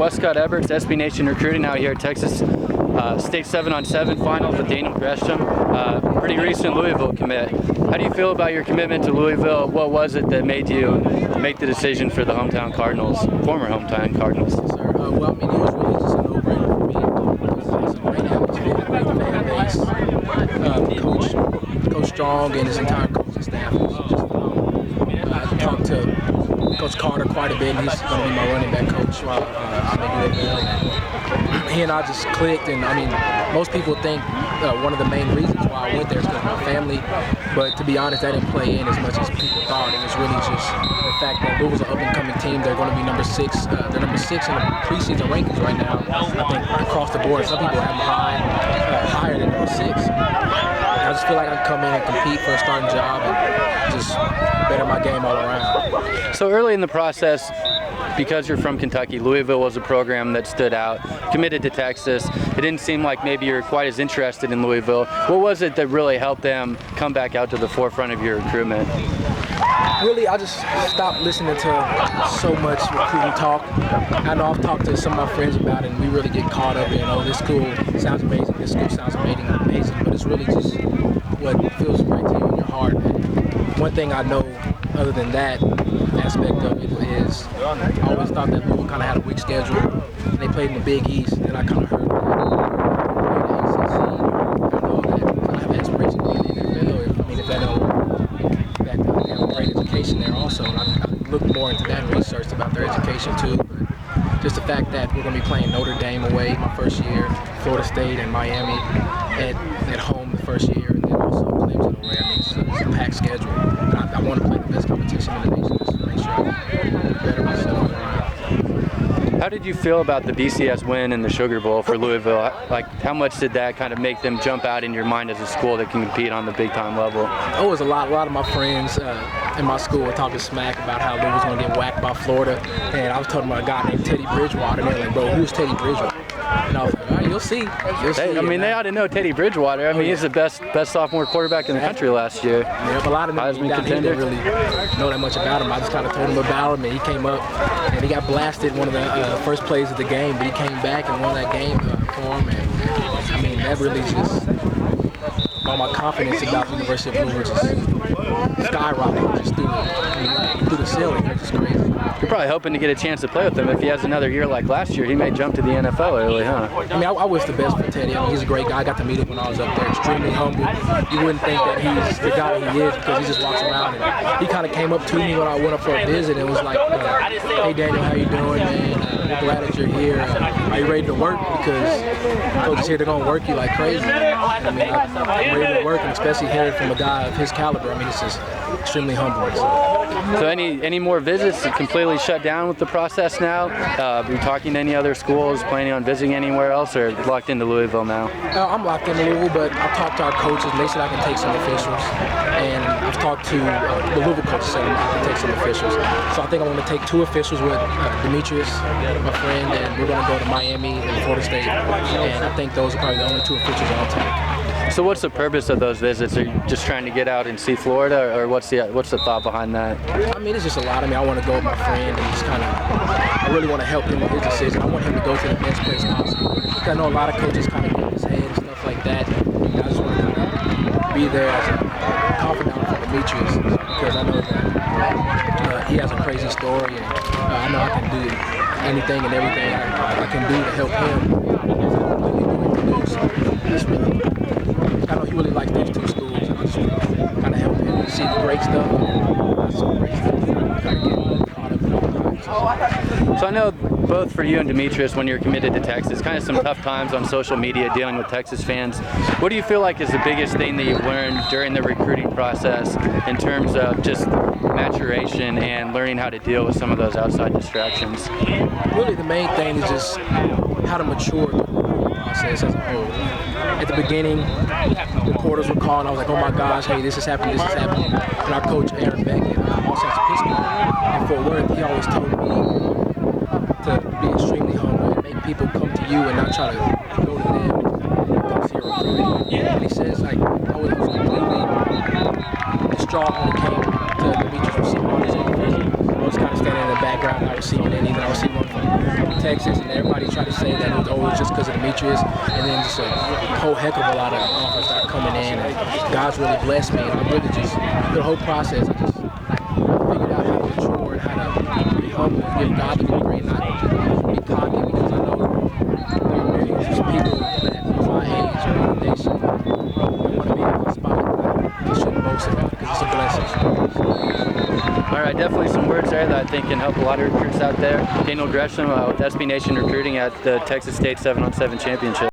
Westcott Everts, SB Nation Recruiting out here at Texas State 7-on-7 Finals with Daniel Gresham. Pretty recent Louisville commit. How do you feel about your commitment to Louisville? What was it that made you make the decision for the hometown Cardinals, former hometown Cardinals? Well, I mean, it was really just a no-brainer for me. It's a great atmosphere, great fan base. Coach Strong and his entire coaching staff was just phenomenal. I talked to Coach Carter quite a bit. He's going to be my running back coach while I'm at Louisville. He and I just clicked, and I mean, most people think one of the main reasons why I went there is because of my family, but to be honest, that didn't play in as much as people thought. It was really just the fact that Louisville's an up-and-coming team. They're going to be number 6. They're number 6 in the preseason rankings right now. I think across the board, some people have them higher than number 6. I just feel like I can come in and compete for a starting job and just better my game all around. So early in the process, because you're from Kentucky, Louisville was a program that stood out, committed to Texas. It didn't seem like maybe you're quite as interested in Louisville. What was it that really helped them come back out to the forefront of your recruitment? Really, I just stopped listening to so much recruiting talk. I know I've talked to some of my friends about it, and we really get caught up in, oh, this school sounds amazing, this school sounds amazing, but it's really just what feels right to you in your heart. And one thing I know, other than that aspect of it, is I always thought that Louisville kind of had a weak schedule, and they played in the Big East, and I kind of heard that. I know that I have aspirations to be in the NFL. If that don't work, they have a great education there also, and I looked more into that and researched about their education too. But just the fact that we're going to be playing Notre Dame away my first year, Florida State and Miami at home the first year, and then also Clemson away. I mean, it's a packed schedule. And I want to play the best competition in the nation, just to make sure I better myself all around. How did you feel about the BCS win in the Sugar Bowl for Louisville? Like, how much did that kind of make them jump out in your mind as a school that can compete on the big-time level? Oh, it was a lot. A lot of my friends in my school were talking smack about how Louisville was going to get whacked by Florida, and I was talking about a guy named Teddy Bridgewater, and they're like, bro, who's Teddy Bridgewater? And I was like, all right, you'll see. I mean, they ought to know Teddy Bridgewater. I mean, he's the best sophomore quarterback in the country last year. Yeah, but a lot of them didn't really know that much about him. I just kind of told him about him, and he came up, and he got blasted one of the first plays of the game, but he came back and won that game for him. And I mean, that really just all my confidence about the University of Louisville just skyrocketed just through the ceiling. It's just crazy. You're probably hoping to get a chance to play with him. If he has another year like last year, he may jump to the NFL early, huh? I mean, I wish the best for Teddy. I mean, he's a great guy. I got to meet him when I was up there. Extremely humble. You wouldn't think that he's the guy he is because he just walks around. And he kind of came up to me when I went up for a visit and was like, hey, Daniel, how you doing, man? I'm glad that you're here. Are you ready to work? Because coaches here, they're going to work you like crazy. I mean, I'm ready to work, and especially hearing from a guy of his caliber. I mean, it's just extremely humbling. So any more visits? Completely shut down with the process now? Are you talking to any other schools, planning on visiting anywhere else, or locked into Louisville now? I'm locked into Louisville, but I talked to our coaches, and they said I can take some officials. And I've talked to the Louisville coaches, said I can take some officials. So I think I'm going to take 2 officials with Demetrius, my friend, and we're going to go to Miami and Florida State. And I think those are probably the only 2 officials I'll take. So what's the purpose of those visits? Are you just trying to get out and see Florida, or what's the thought behind that? I mean, it's just a lot. I mean, I want to go with my friend and just kind of, I really want to help him with his decision. I want him to go to the best place possible. Because I know a lot of coaches kind of get in his head and stuff like that. And I just want to kind of be there as a confidant for Demetrius, because I know that he has a crazy story, and I know I can do anything and everything I can do to help him. That's really, I know he really likes those 2 schools, and I just want to kind of help him see the great stuff and not so great stuff, kind of get caught up in all the. So I know both for you and Demetrius, when you're committed to Texas, kind of some tough times on social media dealing with Texas fans. What do you feel like is the biggest thing that you've learned during the recruiting process in terms of just maturation and learning how to deal with some of those outside distractions? Really, the main thing is just how to mature the recruiting process as a whole. At the beginning, reporters were calling. I was like, oh my gosh, hey, this is happening, this is happening. And our coach, Aaron Beckett, also has a Episcopal in Fort Worth, he always told me to be extremely humble and make people come to you and not try to go to them and come see your recruiting. And he says, like, I was completely distraught when it came to Demetrius receiving all these offers. I was kind of standing in the back background not receiving any. Then I received one from Texas, and everybody tried to say that it was just because of Demetrius, and then just a whole heck of a lot of offers started coming in, and God's really blessed me, and I really just, the whole process, I just figured out how to mature and how to be humble and give God the glory and not be cocky, because I know there are millions of people that my age or my nation that want to be in my spot. I shouldn't boast about it because it's a blessing. All right, definitely some words there that I think can help a lot of recruits out there. Daniel Gresham with SB Nation Recruiting at the Texas State 7-on-7 Championship.